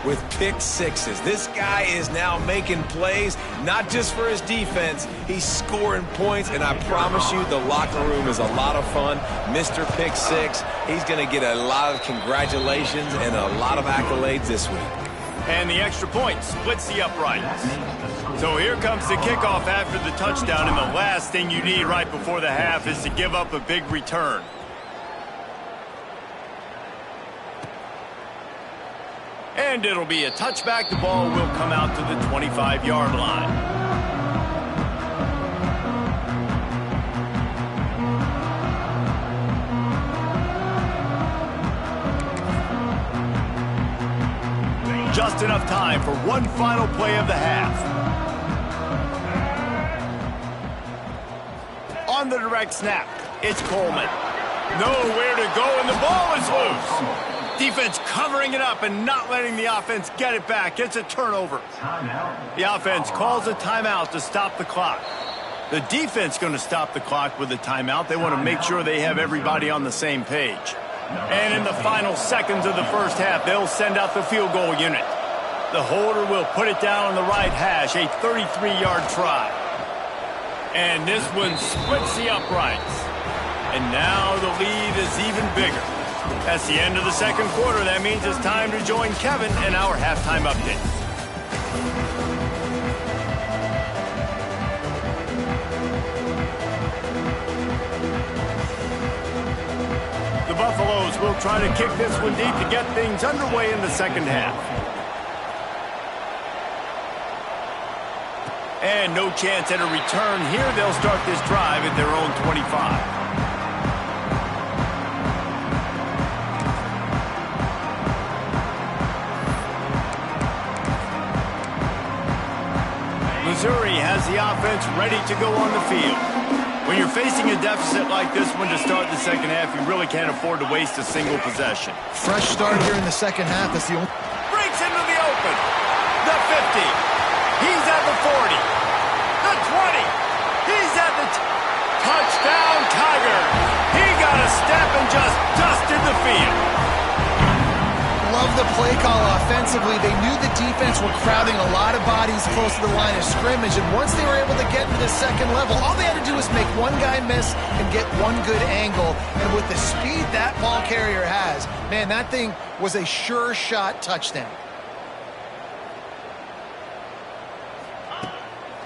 with pick sixes. This guy is now making plays, not just for his defense. He's scoring points, and I promise you the locker room is a lot of fun. Mr. Pick Six, he's going to get a lot of congratulations and a lot of accolades this week. And the extra point splits the uprights. So here comes the kickoff after the touchdown, and the last thing you need right before the half is to give up a big return. And it'll be a touchback. The ball will come out to the 25-yard line. Just enough time for one final play of the half. On the direct snap, it's Coleman. Nowhere to go, and the ball is loose. Defense covering it up and not letting the offense get it back. It's a turnover. The offense calls a timeout to stop the clock. The defense going to stop the clock with a timeout. They want to make sure they have everybody on the same page. And in the final seconds of the first half, they'll send out the field goal unit. The holder will put it down on the right hash, a 33-yard try. And this one splits the uprights. And now the lead is even bigger. That's the end of the second quarter. That means it's time to join Kevin in our halftime update. The Buffaloes will try to kick this one deep to get things underway in the second half. And no chance at a return here. They'll start this drive at their own 25. Missouri has the offense ready to go on the field. When you're facing a deficit like this one to start the second half, you really can't afford to waste a single possession. Fresh start here in the second half. That's the only... Breaks into the open. The 50. He's at the 40. The 20. He's at the... Touchdown, Tiger. He got a step and just dusted the field. Love the play call offensively. They knew the defense were crowding a lot of bodies close to the line of scrimmage, and once they were able to get into the second level, all they had to do was make one guy miss and get one good angle. And with the speed that ball carrier has, man, that thing was a sure shot touchdown.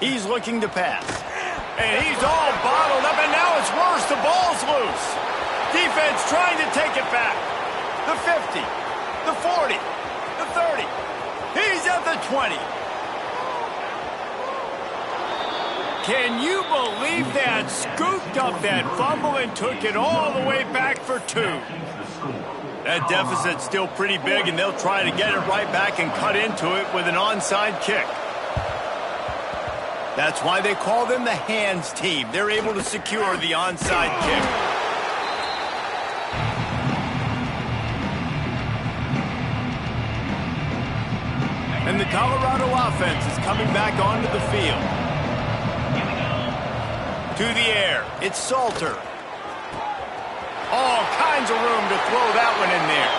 He's looking to pass. And he's all bottled up, and now it's worse. The ball's loose. Defense trying to take it back. The 50. The 40, the 30, he's at the 20. Can you believe that? Scooped up that fumble and took it all the way back for two. That deficit's still pretty big, and they'll try to get it right back and cut into it with an onside kick. That's why they call them the hands team. They're able to secure the onside kick. And the Colorado offense is coming back onto the field. To the air, it's Salter. All kinds of room to throw that one in there.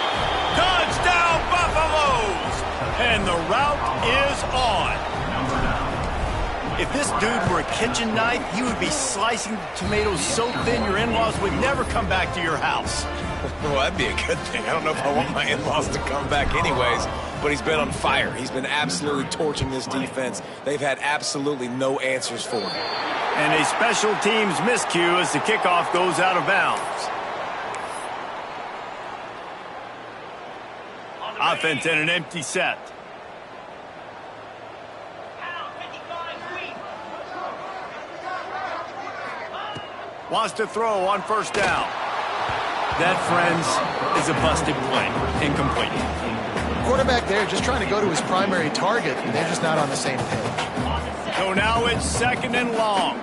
Touchdown, Buffaloes! And the route is on. If this dude were a kitchen knife, he would be slicing the tomatoes so thin your in-laws would never come back to your house. Well, that'd be a good thing. I don't know if I want my in-laws to come back anyways, but he's been on fire. He's been absolutely torching this defense. They've had absolutely no answers for him. And a special teams miscue as the kickoff goes out of bounds. Offense in an empty set. Wants to throw on first down. That, friends, is a busted play. Incomplete. Quarterback there just trying to go to his primary target, and they're just not on the same page. So now it's second and long.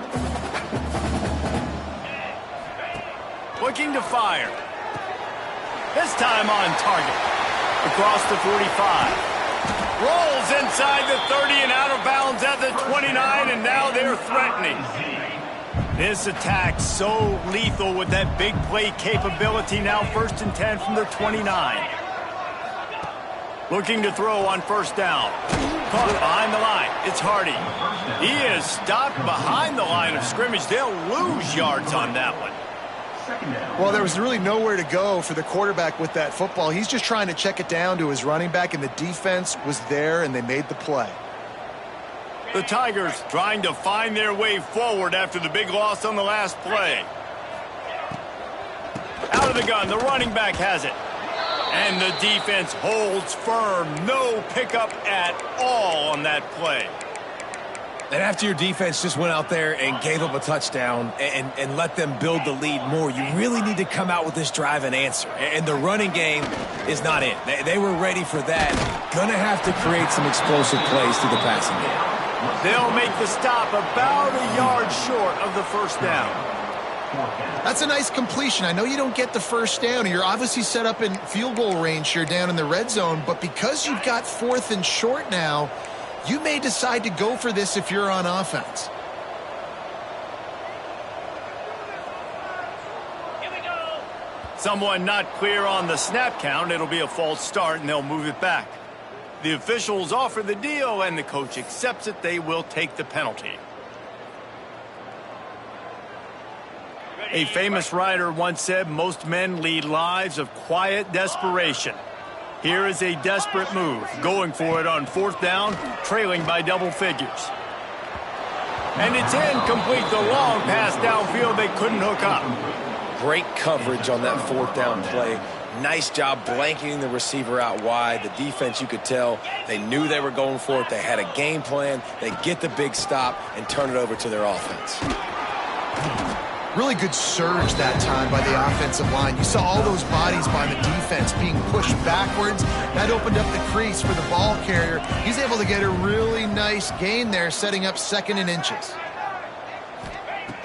Looking to fire. This time on target. Across the 45. Rolls inside the 30 and out of bounds at the 29, and now they're threatening. This attack so lethal with that big play capability. Now 1st and 10 from their 29. Looking to throw on first down. Caught behind the line. It's Hardy. He is stopped behind the line of scrimmage. They'll lose yards on that one. Well, there was really nowhere to go for the quarterback with that football. He's just trying to check it down to his running back, and the defense was there, and they made the play. The Tigers trying to find their way forward after the big loss on the last play. Out of the gun, the running back has it. And the defense holds firm. No pickup at all on that play. And after your defense just went out there and gave up a touchdown and let them build the lead more, you really need to come out with this drive and answer. And the running game is not in. They were ready for that. Gonna have to create some explosive plays through the passing game. They'll make the stop about a yard short of the first down. That's a nice completion. I know you don't get the first down. You're obviously set up in field goal range here down in the red zone, but because you've got 4th and short now, you may decide to go for this if you're on offense. Here we go. Someone not clear on the snap count. It'll be a false start, and they'll move it back. The officials offer the deal, and the coach accepts it. They will take the penalty. A famous writer once said, most men lead lives of quiet desperation. Here is a desperate move, going for it on 4th down, trailing by double figures. And it's incomplete, the long pass downfield they couldn't hook up. Great coverage on that 4th down play. Nice job blanketing the receiver out wide. The defense, you could tell, they knew they were going for it. They had a game plan. They get the big stop and turn it over to their offense. Really good surge that time by the offensive line. You saw all those bodies by the defense being pushed backwards. That opened up the crease for the ball carrier. He's able to get a really nice gain there, setting up 2nd and inches.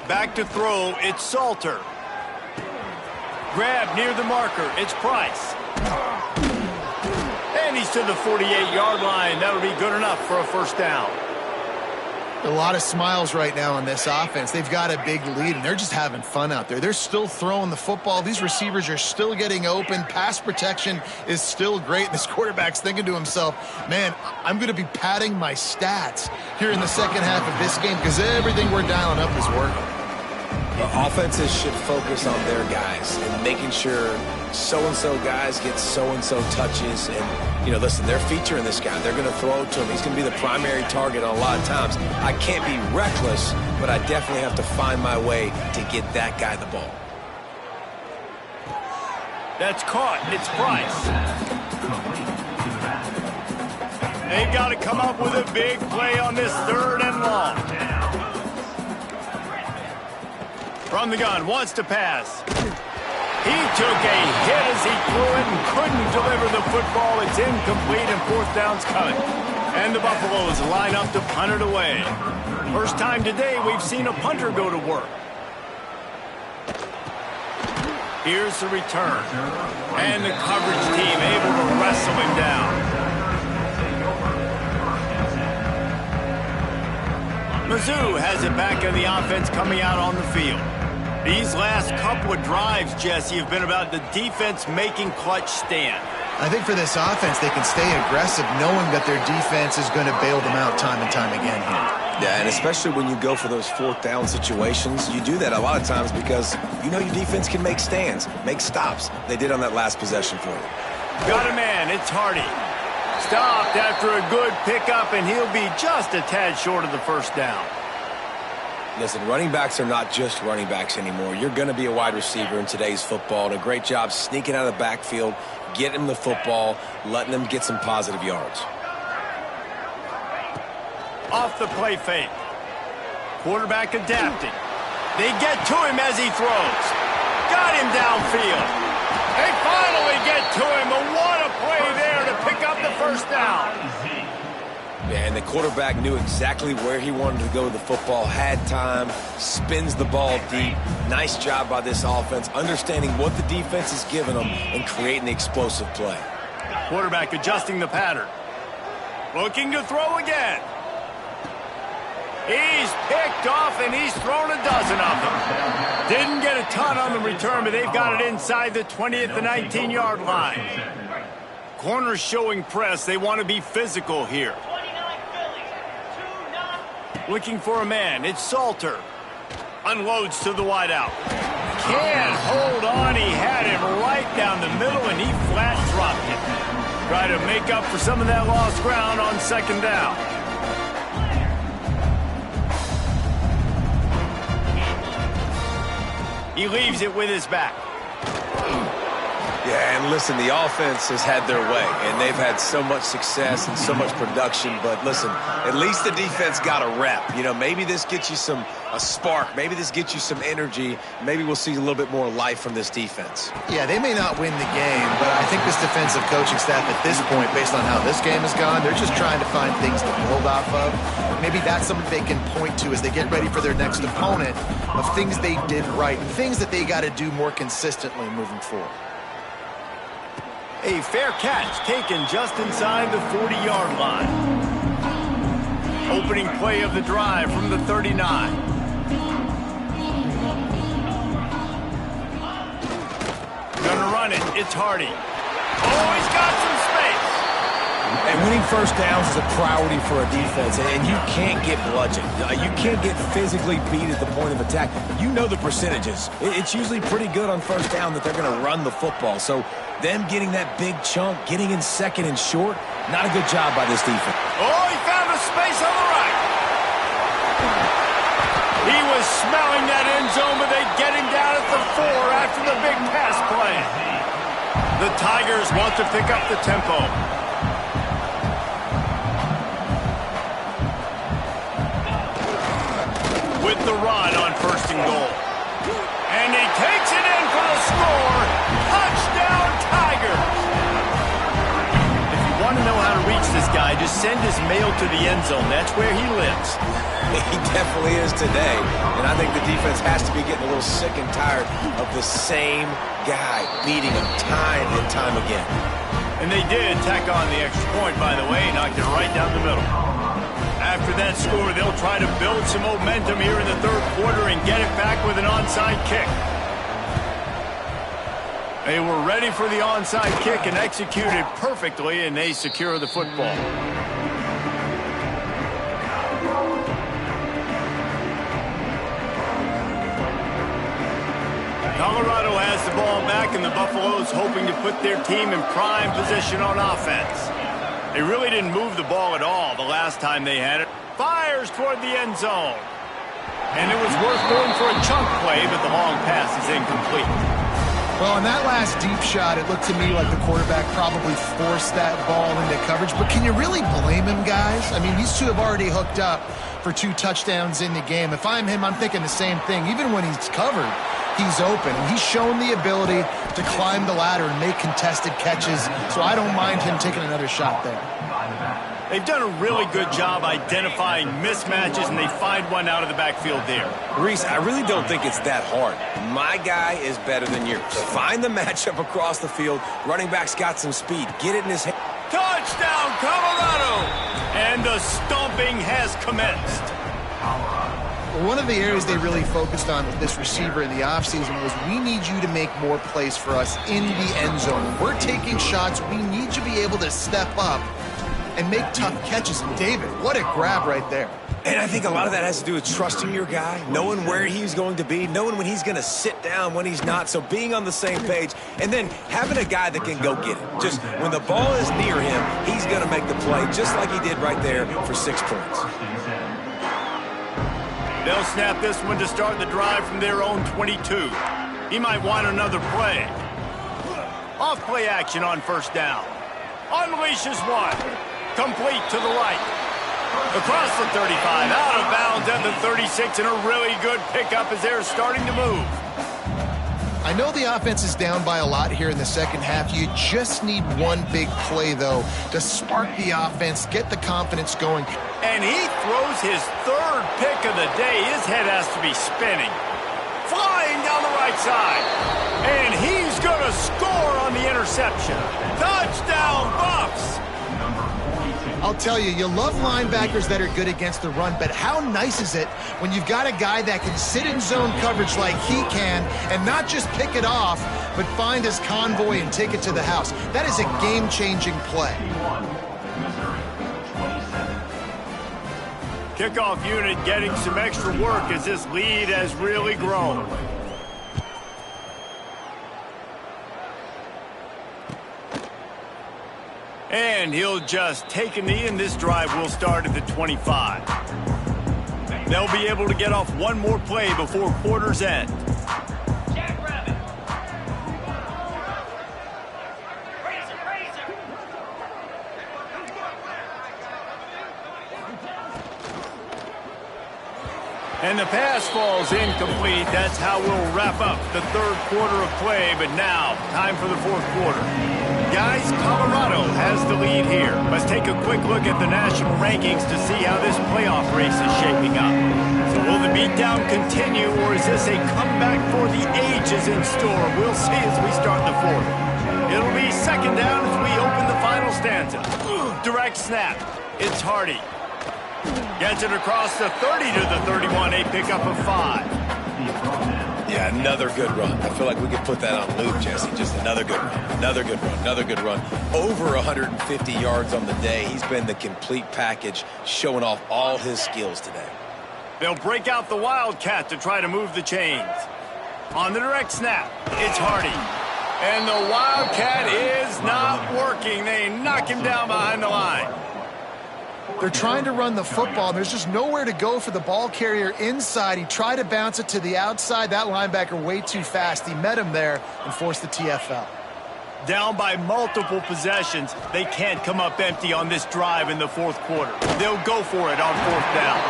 Back to throw, it's Salter. Grab near the marker, it's Price. And he's to the 48-yard line. That'll be good enough for a first down. A lot of smiles right now on this offense. They've got a big lead, and they're just having fun out there. They're still throwing the football. These receivers are still getting open. Pass protection is still great. This quarterback's thinking to himself, man, I'm going to be padding my stats here in the second half of this game because everything we're dialing up is working. The offenses should focus on their guys and making sure so-and-so guys get so-and-so touches. And, you know, listen, they're featuring this guy. They're going to throw it to him. He's going to be the primary target on a lot of times. I can't be reckless, but I definitely have to find my way to get that guy the ball. That's caught. It's Price. They've got to come up with a big play on this 3rd and long. From the gun, wants to pass. He took a hit as he threw it and couldn't deliver the football. It's incomplete and 4th down's coming. And the Buffaloes line up to punt it away. First time today we've seen a punter go to work. Here's the return. And the coverage team able to wrestle him down. Mizzou has it back in the offense coming out on the field. These last couple of drives, Jesse, have been about the defense making clutch stand. I think for this offense, they can stay aggressive knowing that their defense is going to bail them out time and time again here. Yeah, and especially when you go for those 4th down situations, you do that a lot of times because you know your defense can make stands, make stops. They did on that last possession for you. Got a man, it's Hardy. Stopped after a good pickup, and he'll be just a tad short of the first down. Listen, running backs are not just running backs anymore. You're going to be a wide receiver in today's football. And a great job sneaking out of the backfield, getting them the football, letting them get some positive yards. Off the play fake. Quarterback adapting. They get to him as he throws. Got him downfield. They finally get to him. But what a play there to pick up the first down. Yeah, and the quarterback knew exactly where he wanted to go with the football, had time, spins the ball deep. Nice job by this offense, understanding what the defense is giving them and creating the explosive play. Quarterback adjusting the pattern. Looking to throw again. He's picked off, and he's thrown a dozen of them. Didn't get a ton on the return, but they've got it inside the 20 at the 19-yard line. Corners showing press. They want to be physical here. Looking for a man. It's Salter. Unloads to the wideout. Can't hold on. He had him right down the middle, and he flat dropped it. Try to make up for some of that lost ground on second down. He leaves it with his back. Yeah, and listen, the offense has had their way, and they've had so much success and so much production. But listen, at least the defense got a rep. You know, maybe this gets you a spark. Maybe this gets you some energy. Maybe we'll see a little bit more life from this defense. Yeah, they may not win the game, but I think this defensive coaching staff at this point, based on how this game has gone, they're just trying to find things to build off of. Maybe that's something they can point to as they get ready for their next opponent of things they did right and things that they got to do more consistently moving forward. A fair catch taken just inside the 40-yard line. Opening play of the drive from the 39. Gonna run it. It's Hardy. Oh, he's got some space. And winning first downs is a priority for a defense, and you can't get bludgeoned. You can't get physically beat at the point of attack. You know the percentages. It's usually pretty good on first down that they're going to run the football. So them getting that big chunk, getting in second and short, not a good job by this defense. Oh, he found a space on the right. He was smelling that end zone, but they get him down at the 4 after the big pass play. The Tigers want to pick up the tempo. With the run on first and goal. And he takes it in for the score. Touchdown, Tigers! If you want to know how to reach this guy, just send his mail to the end zone. That's where he lives. He definitely is today. And I think the defense has to be getting a little sick and tired of the same guy beating him time and time again. And they did tack on the extra point, by the way, knocked it right down the middle. After that score, they'll try to build some momentum here in the third quarter and get it back with an onside kick. They were ready for the onside kick and executed perfectly, and they secure the football. Colorado has the ball back, and the Buffaloes hoping to put their team in prime position on offense. They really didn't move the ball at all the last time they had it. Fires toward the end zone. And it was worth going for a chunk play, but the long pass is incomplete. Well, on that last deep shot, it looked to me like the quarterback probably forced that ball into coverage. But can you really blame him, guys? I mean, these two have already hooked up for 2 touchdowns in the game. If I'm him, I'm thinking the same thing. Even when he's covered, he's open. And he's shown the ability to climb the ladder and make contested catches. So I don't mind him taking another shot there. They've done a really good job identifying mismatches, and they find one out of the backfield there. Reese, I really don't think it's that hard. My guy is better than yours. Find the matchup across the field. Running back's got some speed. Get it in his hand. Touchdown, Colorado! And the stomping has commenced. One of the areas they really focused on with this receiver in the offseason was we need you to make more plays for us in the end zone. When we're taking shots, we need you to be able to step up and make tough catches. And David, what a grab right there. And I think a lot of that has to do with trusting your guy, knowing where he's going to be, knowing when he's going to sit down, when he's not. So being on the same page, and then having a guy that can go get it. Just when the ball is near him, he's going to make the play, just like he did right there for 6 points. They'll snap this one to start the drive from their own 22. He might want another play. Off play action on first down. Unleashes one. Complete to the right. Across the 35, out of bounds at the 36, and a really good pickup as they're starting to move. I know the offense is down by a lot here in the second half. You just need one big play, though, to spark the offense, get the confidence going. And he throws his third pick of the day. His head has to be spinning. Flying down the right side. And he's going to score on the interception. Touchdown, Buffs! I'll tell you, you love linebackers that are good against the run, but how nice is it when you've got a guy that can sit in zone coverage like he can and not just pick it off, but find his convoy and take it to the house. That is a game-changing play. Kickoff unit getting some extra work as this lead has really grown. And he'll just take a knee, and this drive will start at the 25. They'll be able to get off one more play before quarter's end. And the pass falls incomplete. That's how we'll wrap up the third quarter of play. But now, time for the fourth quarter. Guys, Colorado has the lead here. Let's take a quick look at the national rankings to see how this playoff race is shaping up. So will the beatdown continue, or is this a comeback for the ages in store? We'll see as we start the fourth. It'll be second down as we open the final stanza. Direct snap. It's Hardy. Gets it across the 30 to the 31, a pickup of 5. Yeah, another good run. I feel like we could put that on loop, Jesse. Just another good run, another good run, another good run. Over 150 yards on the day. He's been the complete package, showing off all his skills today. They'll break out the Wildcat to try to move the chains. On the direct snap, it's Hardy. And the Wildcat is not working. They knock him down behind the line. They're trying to run the football. There's just nowhere to go for the ball carrier inside. He tried to bounce it to the outside. That linebacker way too fast. He met him there and forced the TFL. Down by multiple possessions. They can't come up empty on this drive in the fourth quarter. They'll go for it on fourth down.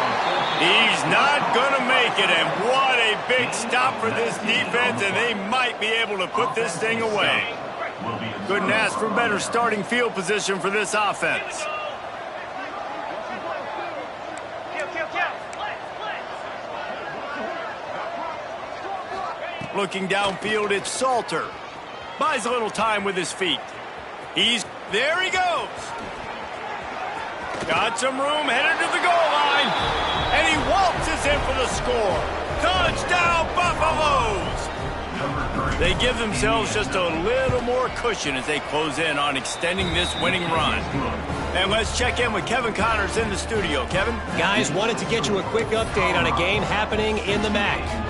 He's not going to make it, and what a big stop for this defense, and they might be able to put this thing away. Couldn't ask for better starting field position for this offense. Looking downfield, it's Salter. Buys a little time with his feet. There he goes. Got some room, headed to the goal line. And he waltzes in for the score. Touchdown, Buffaloes! They give themselves just a little more cushion as they close in on extending this winning run. And let's check in with Kevin Connors in the studio. Kevin? Guys, wanted to get you a quick update on a game happening in the MAC.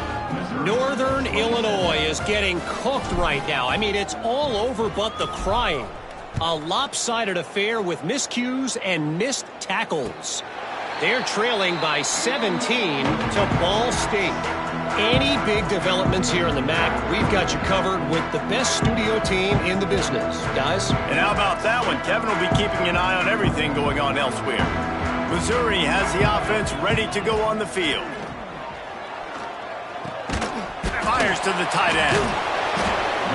Northern Illinois is getting cooked right now. I mean, it's all over but the crying. A lopsided affair with miscues and missed tackles. They're trailing by 17 to Ball State. Any big developments here in the MAC, we've got you covered with the best studio team in the business. Guys? And how about that one? Kevin will be keeping an eye on everything going on elsewhere. Missouri has the offense ready to go on the field. Fires to the tight end.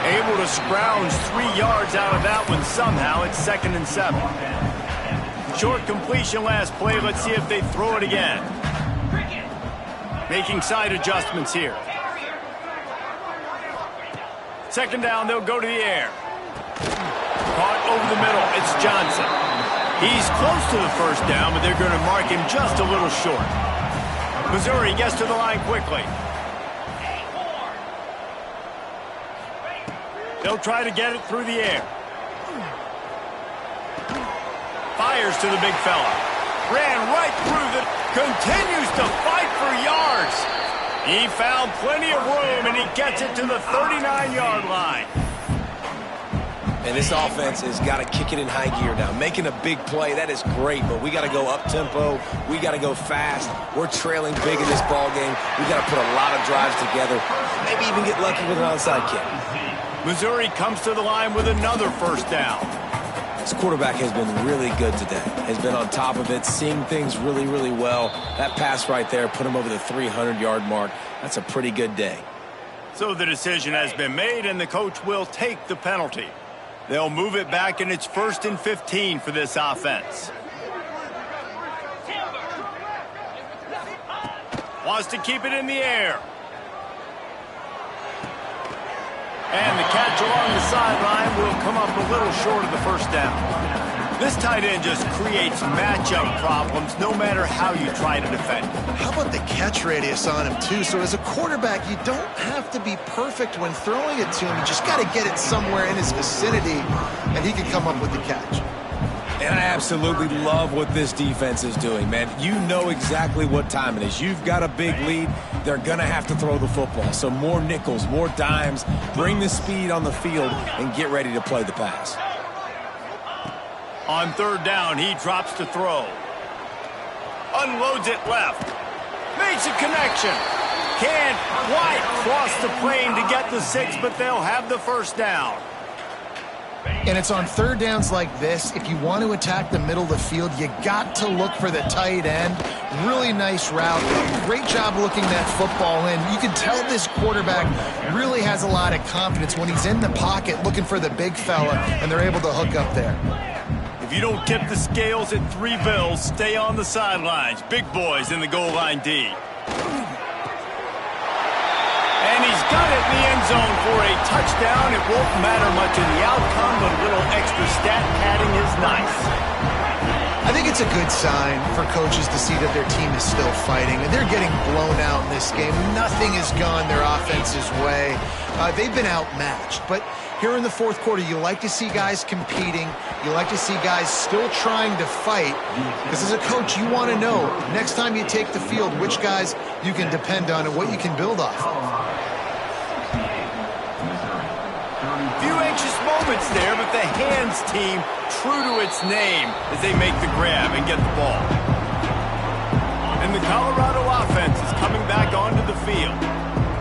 Able to scrounge 3 yards out of that one somehow. It's 2nd and 7. Short completion last play. Let's see if they throw it again. Making side adjustments here. Second down, they'll go to the air. Caught over the middle. It's Johnson. He's close to the first down, but they're going to mark him just a little short. Missouri gets to the line quickly. They'll try to get it through the air. Fires to the big fella. Ran right through the... Continues to fight for yards. He found plenty of room, and he gets it to the 39-yard line. And this offense has got to kick it in high gear now. Making a big play, that is great, but we got to go up-tempo. We got to go fast. We're trailing big in this ball game. We got to put a lot of drives together. Maybe even get lucky with an onside kick. Missouri comes to the line with another first down. This quarterback has been really good today. Has been on top of it, seeing things really, really well. That pass right there put him over the 300-yard mark. That's a pretty good day. So the decision has been made, and the coach will take the penalty. They'll move it back, and it's 1st and 15 for this offense. Wants to keep it in the air. And the catch along the sideline will come up a little short of the first down. This tight end just creates matchup problems no matter how you try to defend. How about the catch radius on him, too? So as a quarterback, you don't have to be perfect when throwing it to him. You just got to get it somewhere in his vicinity, and he can come up with the catch. And I absolutely love what this defense is doing, man. You know exactly what time it is. You've got a big lead. They're going to have to throw the football. So more nickels, more dimes, bring the speed on the field, and get ready to play the pass. On third down, he drops to throw. Unloads it left. Makes a connection. Can't quite cross the plane to get the 6, but they'll have the first down. And it's on third downs like this. If you want to attack the middle of the field, you got to look for the tight end. Really nice route. Great job looking that football in. You can tell this quarterback really has a lot of confidence when he's in the pocket looking for the big fella, and they're able to hook up there. If you don't tip the scales at 3 bills, stay on the sidelines. Big boys in the goal line D. And he's got it in the end zone for a touchdown. It won't matter much in the outcome, but a little extra stat padding is nice. I think it's a good sign for coaches to see that their team is still fighting, and they're getting blown out in this game. Nothing has gone their offense's way. They've been outmatched, but here in the fourth quarter, you like to see guys competing. You like to see guys still trying to fight, because as a coach, you want to know next time you take the field which guys you can depend on and what you can build off of. Few anxious moments there, but the hands team true to its name as they make the grab and get the ball. And the Colorado offense is coming back onto the field.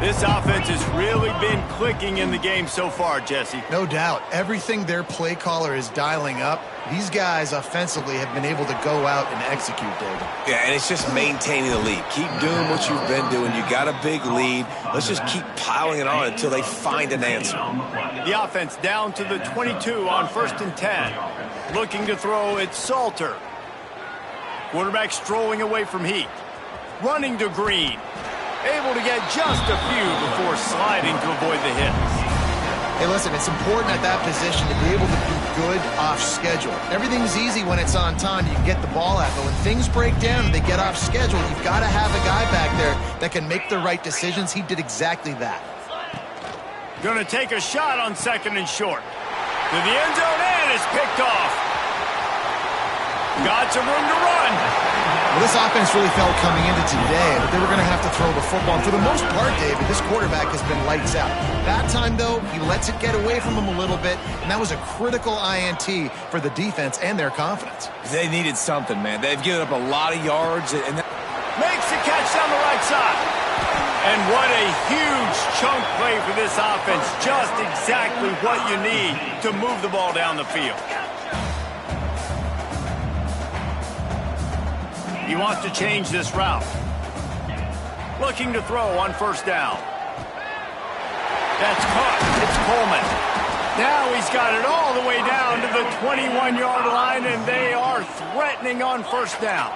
This offense has really been clicking in the game so far, Jesse. No doubt. Everything their play caller is dialing up, these guys offensively have been able to go out and execute, David. Yeah, and it's just maintaining the lead. Keep doing what you've been doing. You got a big lead. Let's just keep piling it on until they find an answer. The offense down to the 22 on 1st and 10. Looking to throw, it's Salter. Quarterback strolling away from Heat. Running to Green. Able to get just a few before sliding to avoid the hits. Hey, listen, it's important at that position to be able to be good off schedule. Everything's easy when it's on time. You can get the ball out. But when things break down and they get off schedule, you've got to have a guy back there that can make the right decisions. He did exactly that. Going to take a shot on 2nd and short. To the end zone, and it's picked off. Got some room to run. Well, this offense really felt coming into today that they were going to have to throw the football. And for the most part, David, this quarterback has been lights out. That time, though, he lets it get away from him a little bit, and that was a critical INT for the defense and their confidence. They needed something, man. They've given up a lot of yards. And Makes the catch down the right side. And what a huge chunk play for this offense. Just exactly what you need to move the ball down the field. He wants to change this route. Looking to throw on 1st down. That's caught. It's Coleman. Now he's got it all the way down to the 21-yard line, and they are threatening on 1st down.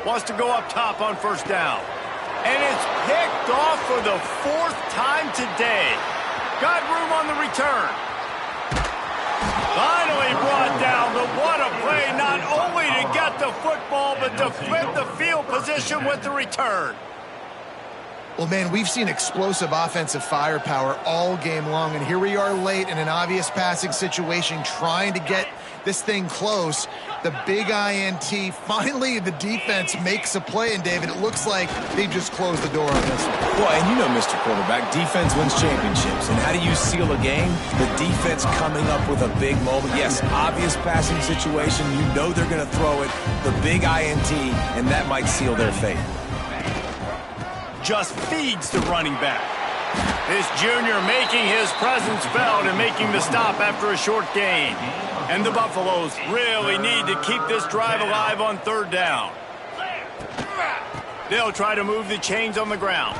Wants to go up top on 1st down. And it's picked off for the 4th time today. Got room on the return. Finally brought down, but what a play, not only to get the football, but to flip the field position with the return. Well, man, we've seen explosive offensive firepower all game long, and here we are late in an obvious passing situation trying to get this thing close. The big INT, finally the defense makes a play, and David, it looks like they've just closed the door on this one. well, and you know, Mr. Quarterback, defense wins championships. And how do you seal a game? The defense coming up with a big moment. Yes, obvious passing situation. You know they're going to throw it. The big INT, and that might seal their fate. Just feeds the running back. This junior making his presence felt and making the stop after a short gain. And the Buffaloes really need to keep this drive alive on 3rd down. They'll try to move the chains on the ground.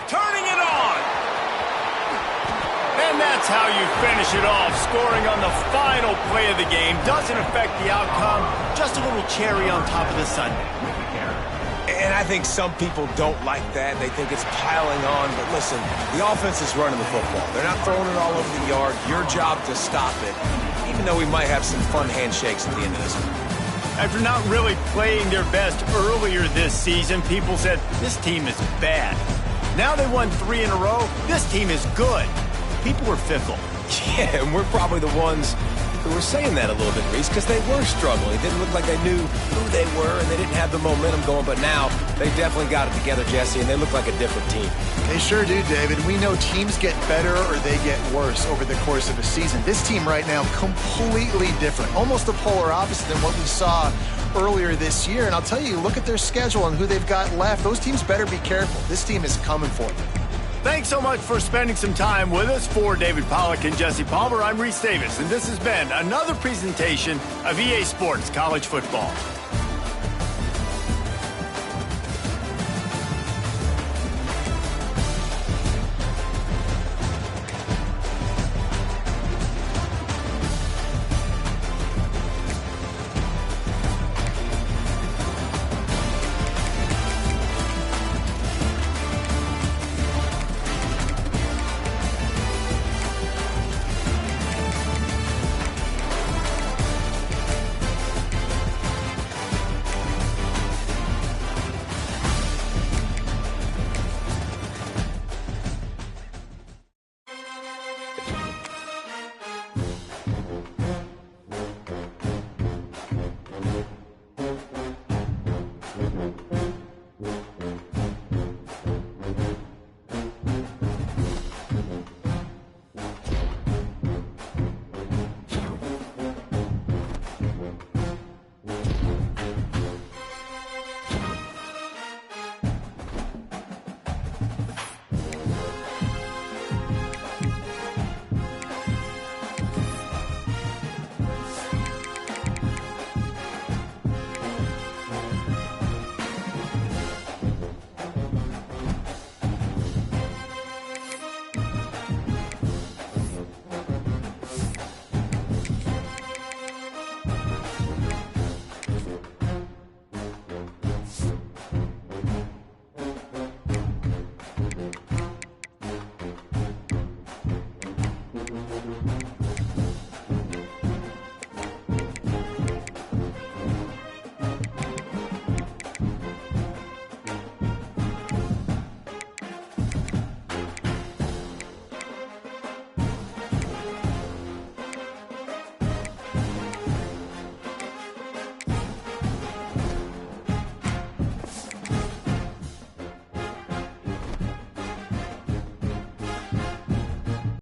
Turning it on. And that's how you finish it off. Scoring on the final play of the game doesn't affect the outcome. Just a little cherry on top of the sundae. And And I think some people don't like that. They think it's piling on. But listen, the offense is running the football. They're not throwing it all over the yard. Your job to stop it, even though we might have some fun handshakes at the end of this one. After not really playing their best earlier this season, people said, this team is bad. Now they won 3 in a row. This team is good. People were fickle. Yeah, and we're probably the ones who were saying that a little bit, Reese, because they were struggling. It didn't look like they knew who they were, and they didn't have the momentum going. But now they definitely got it together, Jesse, and they look like a different team. They sure do, David. We know teams get better or they get worse over the course of a season. This team right now, completely different. Almost the polar opposite than what we saw earlier this year. And I'll tell you, look at their schedule and who they've got left. Those teams better be careful. This team is coming for them. Thanks so much for spending some time with us. For David Pollack and Jesse Palmer, I'm Reese Davis, and this has been another presentation of EA Sports College Football.